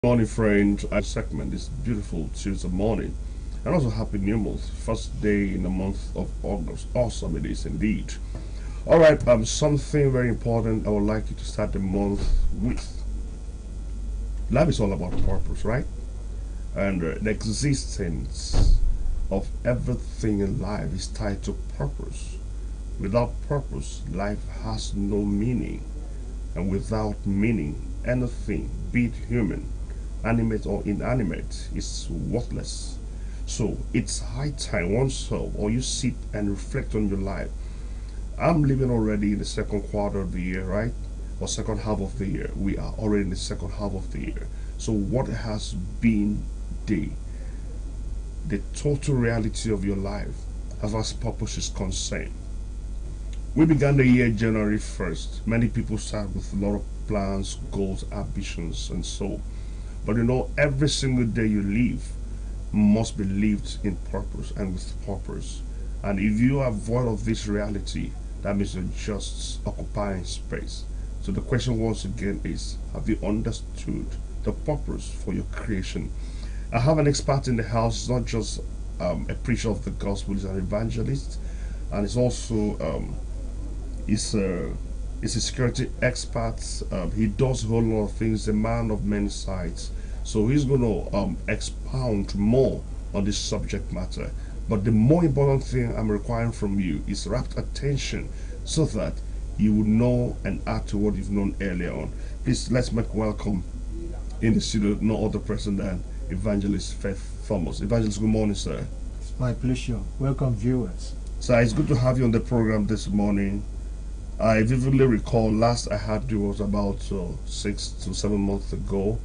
Morning, friend. I segment this beautiful Tuesday morning, and also happy new month, first day in the month of August. Awesome it is indeed. All right, something very important I would like you to start the month with. Life is all about purpose, right? And the existence of everything in life is tied to purpose. Without purpose, life has no meaning, and without meaning, anything, be it human, animate or inanimate, is worthless. So it's high time oneself or you sit and reflect on your life. I'm living already in the second quarter of the year, right? Or second half of the year. We are already in the second half of the year. So what has been the the total reality of your life as far as purpose is concerned? We began the year January 1st. Many people start with a lot of plans, goals, ambitions, and so. But every single day you live must be lived in purpose and with purpose. And if you are void of this reality, that means you're just occupying space. So the question once again is, have you understood the purpose for your creation? I have an expert in the house. It's not just a preacher of the gospel, he's an evangelist, and it's also he's a security expert. He does a whole lot of things, a man of many sides. So he's going to expound more on this subject matter. But the more important thing I'm requiring from you is rapt attention so that you will know and add to what you've known earlier on. Please, let's make welcome in the studio no other person than Evangelist Faith Thomas. Evangelist, good morning, sir. It's my pleasure. Welcome, viewers. Sir, it's good to have you on the program this morning. I vividly recall last I had you was about 6 to 7 months ago.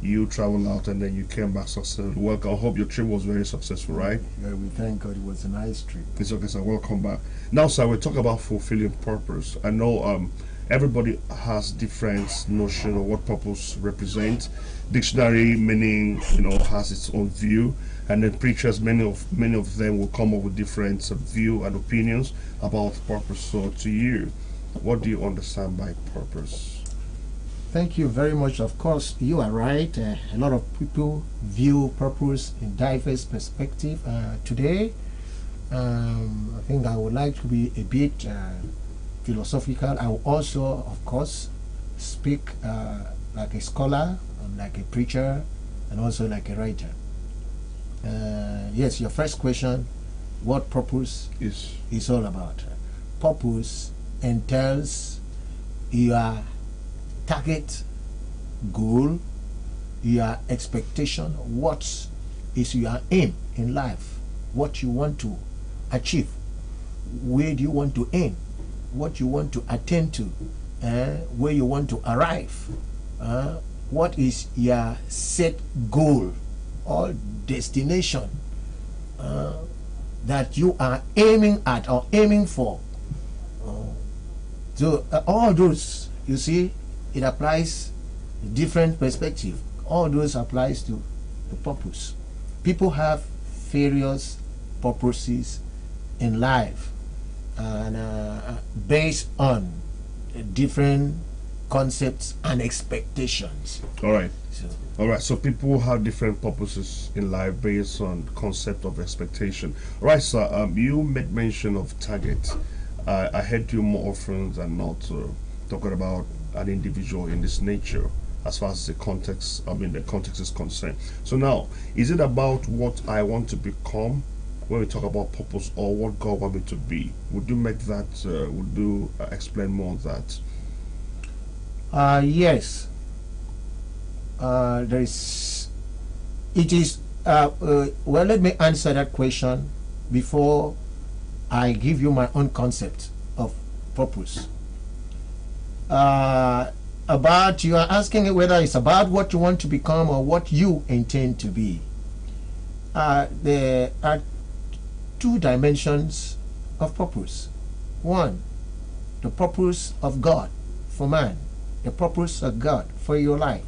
You traveled out and then you came back successfully. Welcome. I hope your trip was very successful, right? Yeah, we thank God it was a nice trip. It's okay, sir. Welcome back. Now, sir, we talk about fulfilling purpose. I know everybody has different notion of what purpose represents. Dictionary meaning, has its own view, and then preachers, many of them will come up with different view and opinions about purpose. So, to you, what do you understand by purpose? Thank you very much. Of course, you are right. A lot of people view purpose in diverse perspective. Today, I think I would like to be a bit philosophical. I will also, of course, speak like a scholar, like a preacher, and also like a writer. Yes, your first question, what purpose is all about. Purpose entails your target, goal, your expectation, what is your aim in life, what you want to achieve, where do you want to aim, what you want to attain to, where you want to arrive, what is your set goal or destination that you are aiming at or aiming for. So all those, you see, it applies different perspective. All those applies to the purpose. People have various purposes in life, and based on different concepts and expectations. All right. So people have different purposes in life based on concept of expectation. All right, sir. You made mention of target. I heard you more often than not talking about an individual in this nature as far as the context is concerned. So now, is it about what I want to become when we talk about purpose, or what God wants me to be? Would you make that, would you explain more on that? Yes. Well, let me answer that question before I give you my own concept of purpose. About, you are asking whether it's about what you want to become or what you intend to be. There are two dimensions of purpose. One, the purpose of God for man, the purpose of God for your life.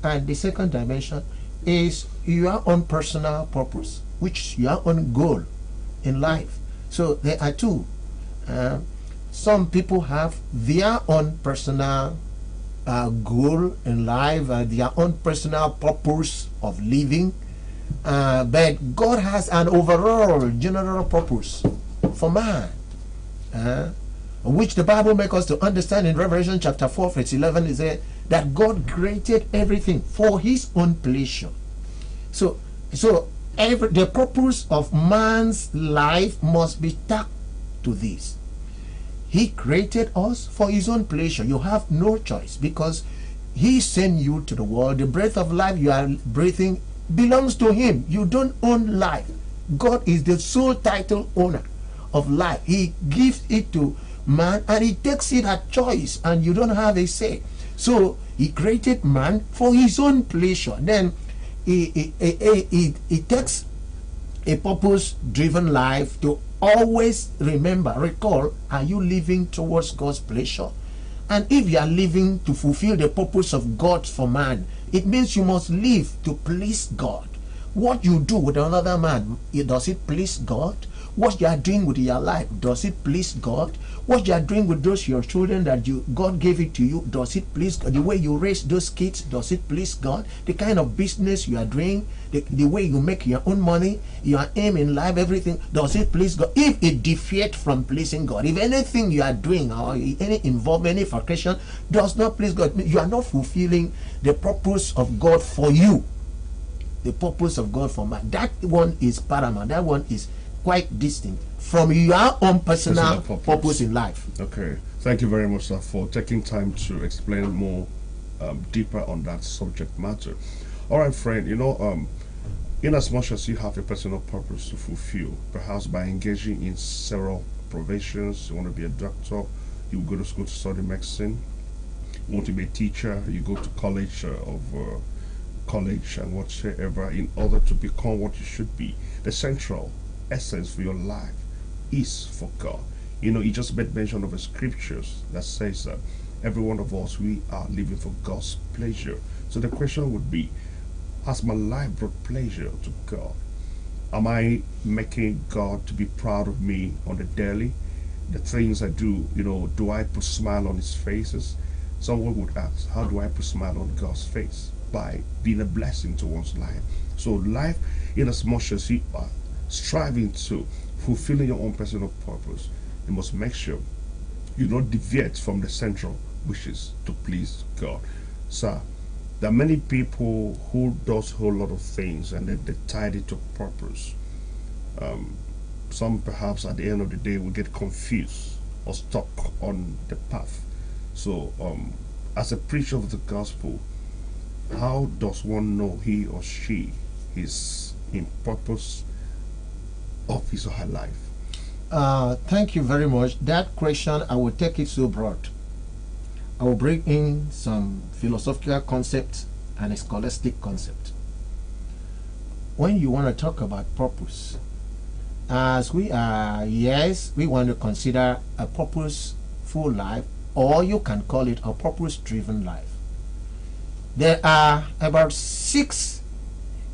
And the second dimension is your own personal purpose, which is your own goal in life. So there are two. Some people have their own personal goal in life, their own personal purpose of living. But God has an overall general purpose for man, which the Bible makes us to understand in Revelation chapter 4 verse 11 is that God created everything for his own pleasure. So the purpose of man's life must be tacked to this. He created us for his own pleasure. You have no choice because he sent you to the world. The breath of life you are breathing belongs to him. You don't own life. God is the sole title owner of life. He gives it to man and he takes it at choice, and you don't have a say. So he created man for his own pleasure. Then he takes a purpose-driven life to always recall, are you living towards God's pleasure? And if you are living to fulfill the purpose of God for man, it means you must live to please God. What you do with another man, does it please God? What you are doing with your life, does it please God? What you are doing with those your children that God gave it to you, does it please God? The way you raise those kids, does it please God? The kind of business you are doing, the way you make your own money, your aim in life, everything, does it please God? If it deviates from pleasing God, if anything you are doing or any involvement, any frustration does not please God, you are not fulfilling the purpose of God for you. The purpose of God for man. That one is paramount. That one is quite distinct from your own personal purpose in life. Okay, thank you very much, sir, for taking time to explain more deeper on that subject matter. All right, friend, in as much as you have a personal purpose to fulfill, perhaps by engaging in several professions, you want to be a doctor, you go to school to study medicine, you want to be a teacher, you go to college college and whatsoever, in order to become what you should be. The central essence for your life is for God. You just made mention of the scriptures that says that every one of us, we are living for God's pleasure. So the question would be, has my life brought pleasure to God? Am I making God to be proud of me on the daily? The things I do, do I put a smile on his faces? Someone would ask, how do I put a smile on God's face? By being a blessing to one's life. So life, in as much as you are striving to fulfilling your own personal purpose, you must make sure you don't deviate from the central, which is to please God. Sir, there are many people who does a whole lot of things and then they tie it to purpose. Some perhaps at the end of the day will get confused or stuck on the path. So as a preacher of the gospel, how does one know he or she is in purpose of his or her life? Thank you very much. That question, I will take it so broad. I will bring in some philosophical concept and a scholastic concept. When you want to talk about purpose, as we are, yes, we want to consider a purposeful life, or you can call it a purpose-driven life. There are about 6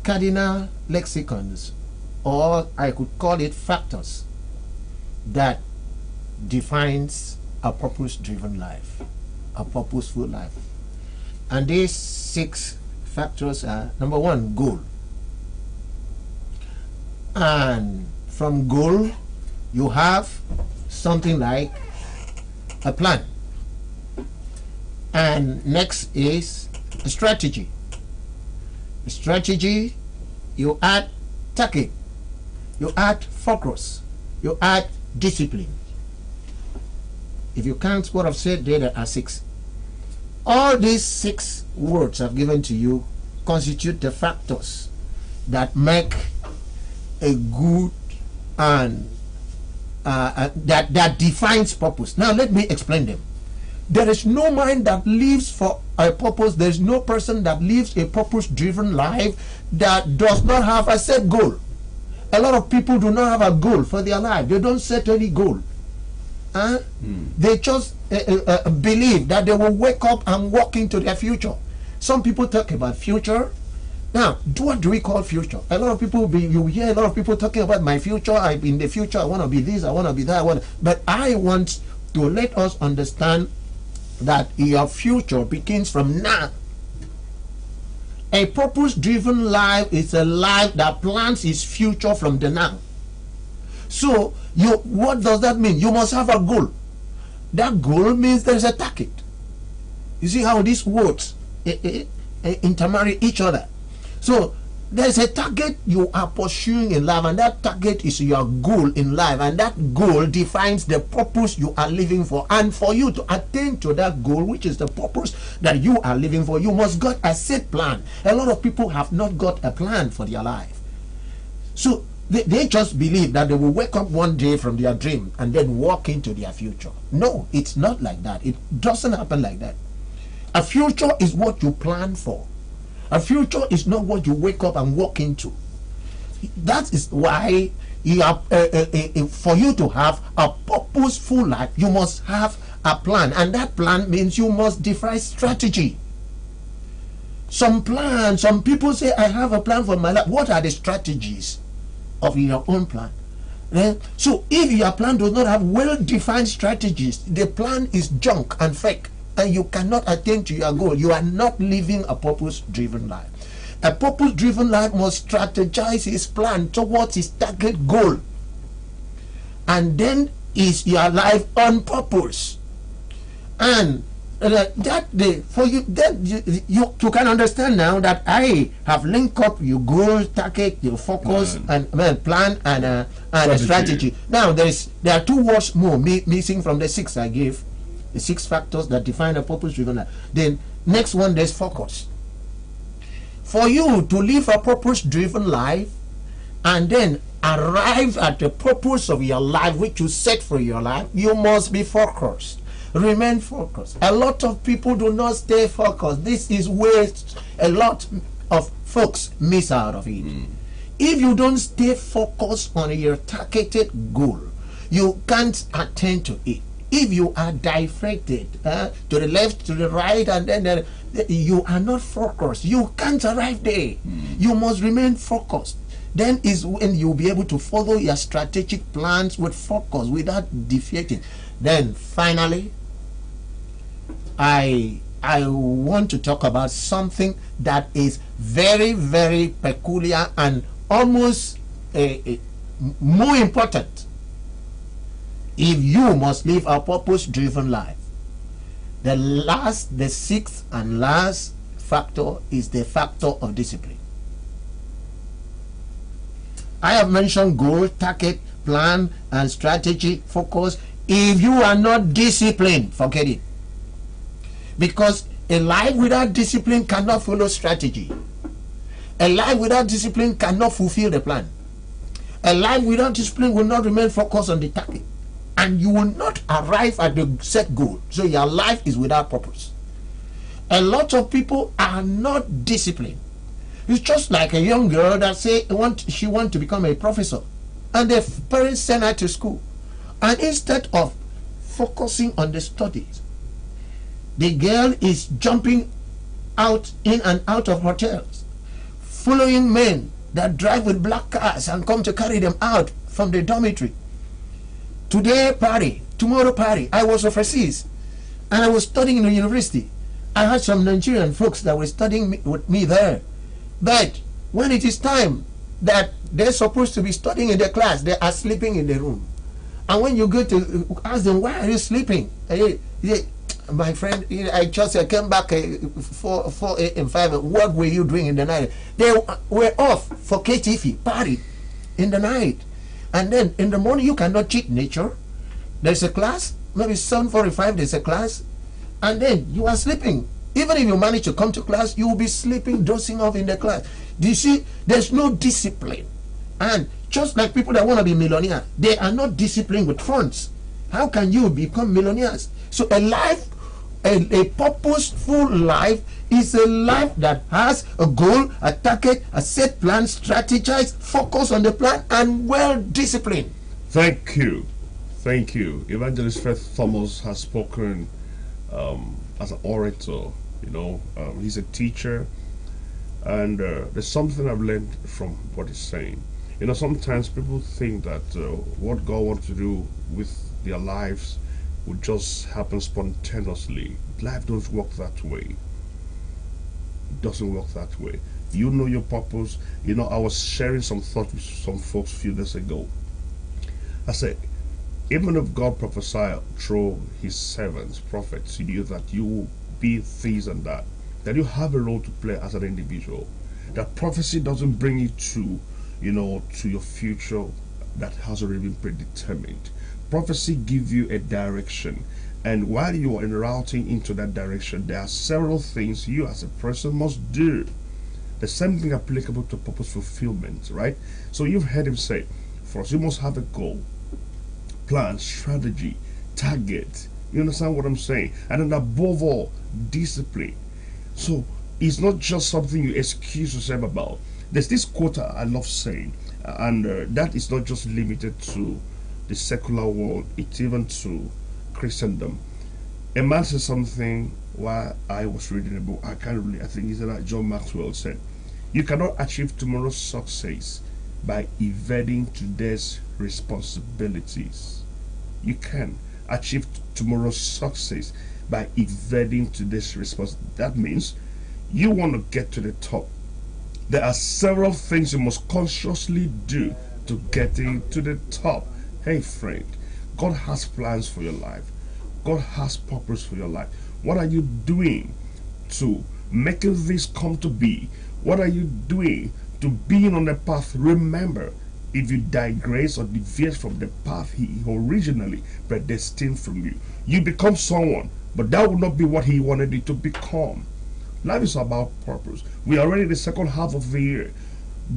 cardinal lexicons, or I could call it factors, that defines a purpose-driven life, a purposeful life. And these 6 factors are: number 1, goal. And from goal, you have something like a plan. And next is strategy. Strategy, you add tactic, you add focus, you add discipline. If you count what I've said, there are 6. All these 6 words I've given to you constitute the factors that make a good and that defines purpose. Now let me explain them. There is no mind that lives for a purpose. There is no person that lives a purpose-driven life that does not have a set goal. A lot of people do not have a goal for their life. They don't set any goal. They just believe that they will wake up and walk into their future. Some people talk about future. Now, what do we call future? A lot of people, you hear a lot of people talking about my future. In the future, I want to be this, I want to be that. But I want to let us understand that your future begins from now. A purpose-driven life is a life that plans its future from the now. So, what does that mean? You must have a goal. That goal means there's a target. You see how these words intermarry each other. So, there's a target you are pursuing in life, and that target is your goal in life, and that goal defines the purpose you are living for. And for you to attain to that goal, which is the purpose that you are living for, you must got a set plan. A lot of people have not got a plan for their life. So they just believe that they will wake up one day from their dream and then walk into their future. No, it's not like that. It doesn't happen like that. A future is what you plan for. A future is not what you wake up and walk into. That is why you have, for you to have a purposeful life, you must have a plan, and that plan means you must devise strategy. Some people say, I have a plan for my life. What are the strategies of your own plan? So if your plan does not have well-defined strategies, the plan is junk and fake, and you cannot attain to your goal. You are not living a purpose-driven life. A purpose-driven life must strategize his plan towards his target goal, and then is your life on purpose. And you can understand now that I have linked up your goal, target, your focus, and plan and strategy. Now there are two words more missing from the 6 I gave. The 6 factors that define a purpose-driven life. Then next one, there's focus. For you to live a purpose-driven life and then arrive at the purpose of your life, which you set for your life, you must be focused. Remain focused. A lot of people do not stay focused. This is where a lot of folks miss out of it. If you don't stay focused on your targeted goal, you can't attain to it. If you are diverted to the left, to the right, and then you are not focused, you can't arrive there. You must remain focused. Then is when you'll be able to follow your strategic plans with focus without deviating. Then finally, I want to talk about something that is very, very peculiar and almost more important. If you must live a purpose-driven life, the 6th and last factor is the factor of discipline. I have mentioned goal, target, plan, and strategy, focus. If you are not disciplined, forget it. Because a life without discipline cannot follow strategy. A life without discipline cannot fulfill the plan. A life without discipline will not remain focused on the target, and you will not arrive at the set goal. So your life is without purpose. A lot of people are not disciplined. It's just like a young girl that say she wants to become a professor, and the parents send her to school, and instead of focusing on the studies, the girl is jumping in and out of hotels, following men that drive with black cars and come to carry them out from the dormitory. Today party, tomorrow party. I was overseas and I was studying in the university. I had some Nigerian folks that were studying with me there. But when it is time that they're supposed to be studying in the class, they are sleeping in the room. And when you go to ask them, why are you sleeping? My friend, I came back 4 a.m. 5 a.m. What were you doing in the night? They were off for KTV, party in the night. And then in the morning, you cannot cheat nature. There's a class, maybe 7:45, there's a class. And then you are sleeping. Even if you manage to come to class, you will be sleeping, dozing off in the class. Do you see? There's no discipline. And just like people that want to be millionaires, they are not disciplined with funds. How can you become millionaires? So a life, a purposeful life is a life that has a goal, a target, a set plan, strategize, focus on the plan, and well disciplined. Thank you. Thank you. Evangelist Fred Thomas has spoken as an orator. He's a teacher, and there's something I've learned from what he's saying. Sometimes people think that what God wants to do with their lives would just happen spontaneously. Life doesn't work that way. It doesn't work that way. You know your purpose. You know, I was sharing some thoughts with some folks a few days ago. I said, even if God prophesied through his servants, prophets, to you that you will be this and that you have a role to play as an individual. That prophecy doesn't bring you to, to your future that has already been predetermined. Prophecy gives you a direction. And while you are en routing into that direction, there are several things you as a person must do. The same thing applicable to purpose fulfillment, right? So you've heard him say, first, you must have a goal, plan, strategy, target. You understand what I'm saying? And then above all, discipline. So it's not just something you excuse yourself about. There's this quote I love saying, and that is not just limited to the secular world, it's even to Christendom. A man said something while I was reading a book. I think it's that John Maxwell said, you cannot achieve tomorrow's success by evading today's responsibilities. You can achieve tomorrow's success by evading today's responsibility. That means you want to get to the top. There are several things you must consciously do to getting to the top. Hey friend, God has plans for your life. God has purpose for your life. What are you doing to making this come to be? What are you doing to being on the path? Remember, if you digress or deviate from the path he originally predestined from you, you become someone, but that will not be what he wanted you to become. Life is about purpose. We are already in the second half of the year.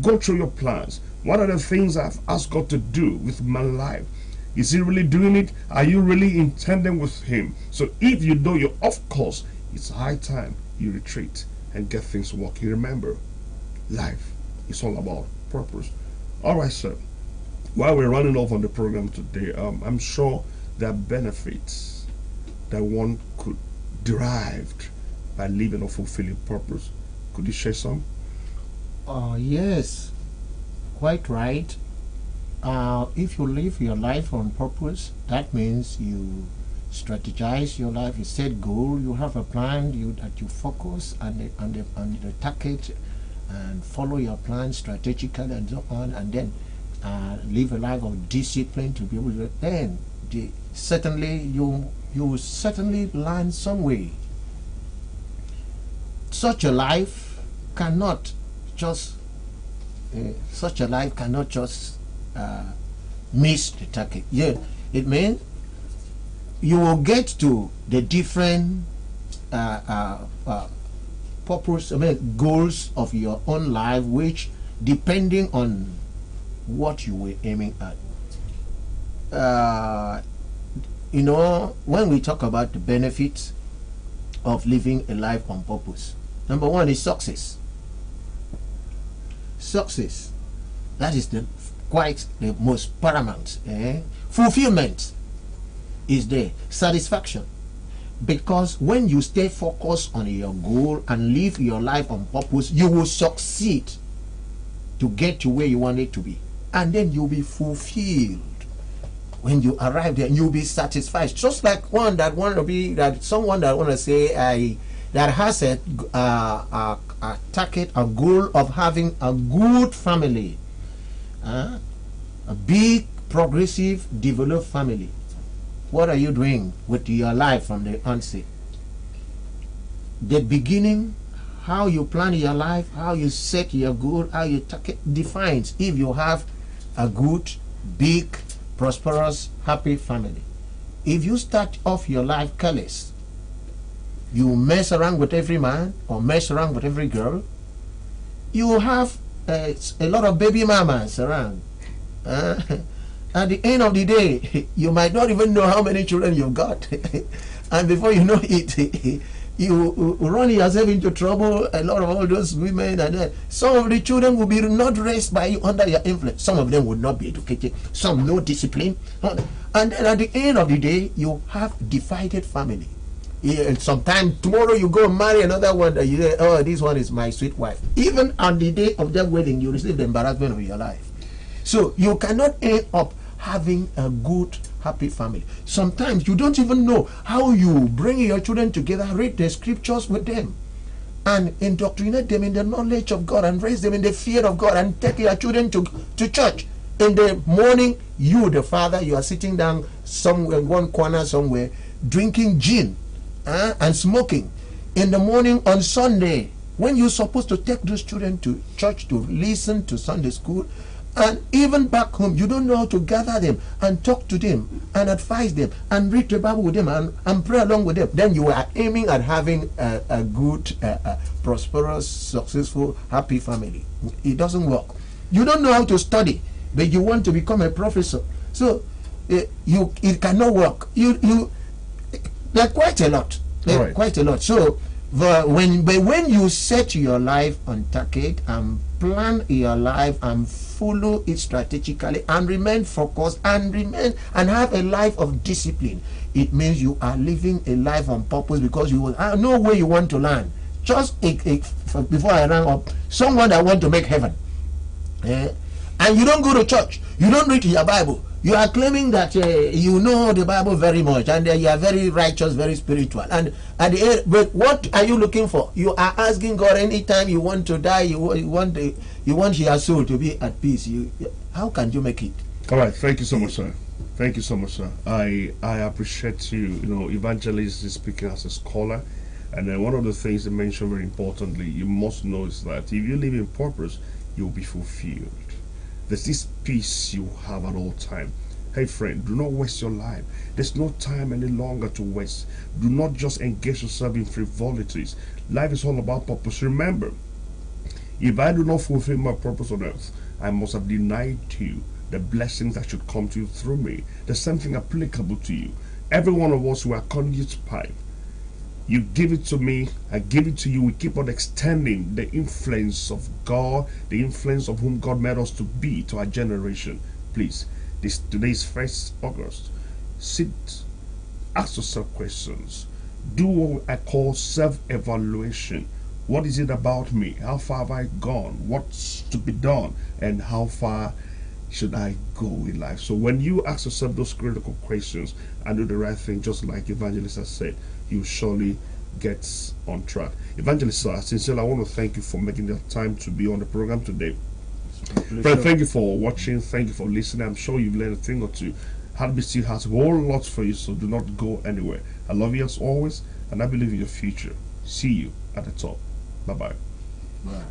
Go through your plans. What are the things I've asked God to do with my life? Is he really doing it? Are you really intending with him? So if you know you're off course, it's high time you retreat and get things working. Remember, life is all about purpose. All right, sir. While we're running off on the program today, I'm sure there are benefits that one could derive by living a fulfilling purpose. Could you share some? Yes, quite right. If you live your life on purpose, that means you strategize your life, you set goal, you have a plan, that you focus on the target and follow your plan strategically and so on, and then live a life of discipline to be able to. Then certainly you will certainly land some way. Such a life cannot just miss the target. Yeah, it means you will get to the different purpose, goals of your own life, which depending on what you were aiming at. When we talk about the benefits of living a life on purpose, number one is success. Success, that is the most paramount. Fulfillment is there. Satisfaction, because when you stay focused on your goal and live your life on purpose, you will succeed to get to where you want it to be, and then you'll be fulfilled. When you arrive there, you'll be satisfied. Just like someone that want to say that has a target, a goal of having a good family, a big, progressive, developed family. What are you doing with your life from the onset? The beginning, how you plan your life, how you set your goal, how you target defines if you have a good, big, prosperous, happy family. If you start off your life careless, you mess around with every man or mess around with every girl, you will have a lot of baby mamas around. At the end of the day, you might not even know how many children you've got. And before you know it, you run yourself into trouble. A lot of all those women, and some of the children will be not raised by you under your influence. Some of them would not be educated. Some no discipline. And then at the end of the day, you have divided family. And sometime tomorrow you go and marry another one that you say, oh, this one is my sweet wife. Even on the day of their wedding, you receive the embarrassment of your life. So you cannot end up having a good happy family. Sometimes you don't even know how you bring your children together, read the scriptures with them, and indoctrinate them in the knowledge of God, and raise them in the fear of God, and take your children to church. In the morning, you, the father, you are sitting down somewhere in one corner somewhere, drinking gin and smoking. In the morning on Sunday, when you're supposed to take those children to church to listen to Sunday school, and even back home, you don't know how to gather them and talk to them and advise them and read the Bible with them and pray along with them. Then you are aiming at having a good, prosperous, successful, happy family. It doesn't work. You don't know how to study, but you want to become a professor. So it cannot work. Like quite a lot. Right. Quite a lot. So when you set your life on target and plan your life and follow it strategically and remain focused and have a life of discipline, it means you are living a life on purpose, because you will know where you want to land. Just before I rang up, someone that want to make heaven, and you don't go to church, you don't read your Bible, you are claiming that you know the Bible very much, and you are very righteous, very spiritual, and but what are you looking for? You are asking God anytime you want to die, you want your soul to be at peace. How can you make it? All right, thank you so much, sir. Thank you so much, sir. I appreciate you. You know, Evangelist is speaking as a scholar, and then one of the things they mentioned very importantly, you must know, is that if you live in purpose, you'll be fulfilled. There's this peace you have at all time. Hey friend, do not waste your life. There's no time any longer to waste. Do not just engage yourself in frivolities. Life is all about purpose. Remember, if I do not fulfill my purpose on earth, I must have denied you the blessings that should come to you through me. There's something applicable to you. Every one of us who are conduit pipe. You give it to me, I give it to you. We keep on extending the influence of God, the influence of whom God made us to be to our generation. Please, today is 1st August. Sit, ask yourself questions. Do what I call self-evaluation. What is it about me? How far have I gone? What's to be done? And how far should I go in life? So when you ask yourself those critical questions and do the right thing, just like Evangelist has said, you surely get on track. Evangelist, sir, sincerely, I want to thank you for making the time to be on the program today. Friend, thank you for watching. Thank you for listening. I'm sure you've learned a thing or two. Heartbeat still has a whole lot for you, so do not go anywhere. I love you as always, and I believe in your future. See you at the top. Bye-bye. Bye.